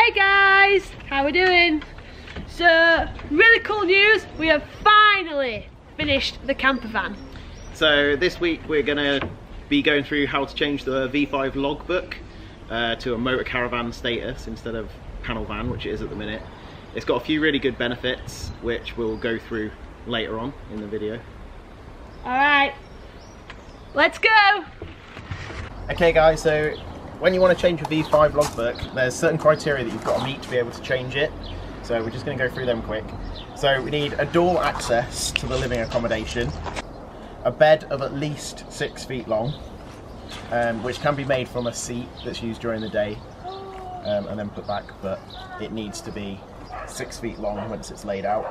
Hey guys, how we doing? So, really cool news, we have finally finished the camper van. So this week we're going to be going through how to change the V5 logbook to a motor caravan status instead of panel van, which it is at the minute. It's got a few really good benefits which we'll go through later on in the video. Alright, let's go! Okay guys, so when you want to change your V5 logbook, there's certain criteria that you've got to meet to be able to change it. So we're just going to go through them quick. So we need a door access to the living accommodation, a bed of at least 6 feet long, which can be made from a seat that's used during the day and then put back, but it needs to be 6 feet long once it's laid out.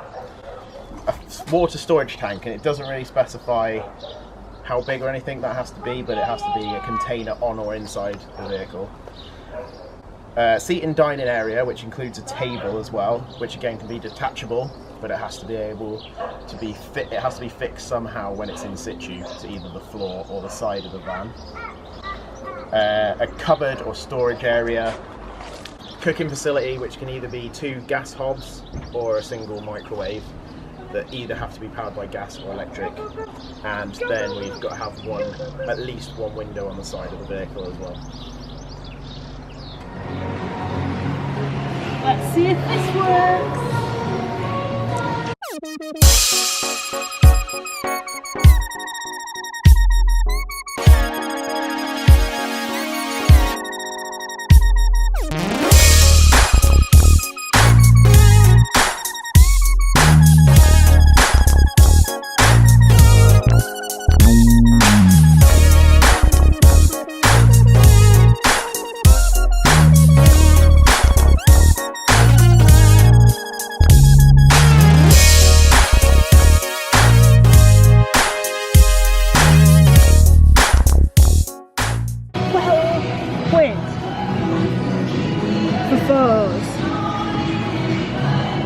A water storage tank, and it doesn't really specify how big or anything that has to be, but it has to be a container on or inside the vehicle. Seat and dining area, which includes a table as well, which again can be detachable, but it has to be able to be fit. It has to be fixed somehow when it's in situ to either the floor or the side of the van. A cupboard or storage area, cooking facility, which can either be 2 gas hobs or a single microwave that either have to be powered by gas or electric, and then we've got to have at least one window on the side of the vehicle as well. Let's see if this works!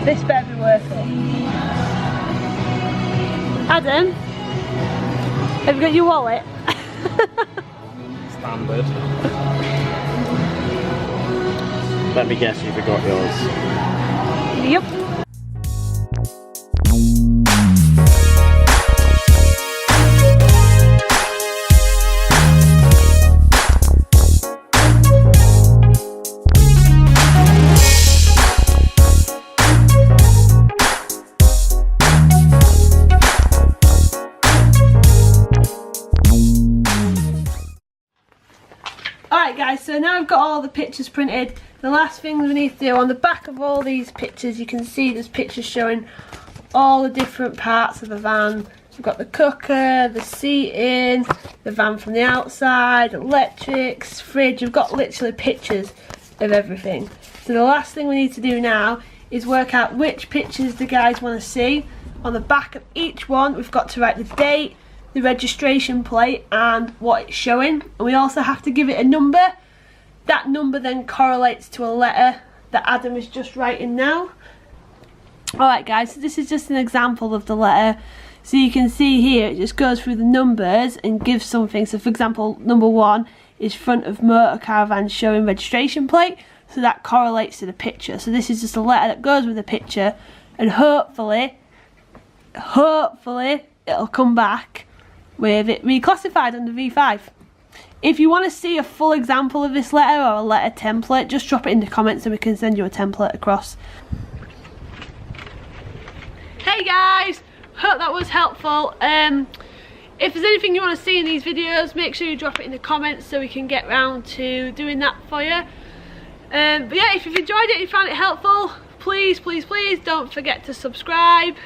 This better be worth it. Adam, have you got your wallet? Standard. Let me guess, you forgot yours. Yep. Alright guys, so now I've got all the pictures printed. The last thing we need to do, on the back of all these pictures you can see there's pictures showing all the different parts of the van. We've got the cooker, the seating, the van from the outside, electrics, fridge. We've got literally pictures of everything. So the last thing we need to do now is work out which pictures the guys want to see. On the back of each one we've got to write the date, the registration plate and what it's showing, and we also have to give it a number. That number then correlates to a letter that Adam is just writing now. Alright guys, so this is just an example of the letter. So you can see here it just goes through the numbers and gives something. So for example, number 1 is front of motor caravan showing registration plate, so that correlates to the picture. So this is just a letter that goes with the picture, and hopefully it'll come back with it reclassified under V5. If you want to see a full example of this letter or a letter template, just drop it in the comments and we can send you a template across. Hey guys, hope that was helpful. If there's anything you want to see in these videos, make sure you drop it in the comments so we can get round to doing that for you. But yeah, if you've enjoyed it and you found it helpful, please don't forget to subscribe.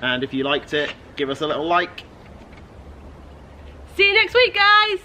And if you liked it, give us a little like. See you next week guys!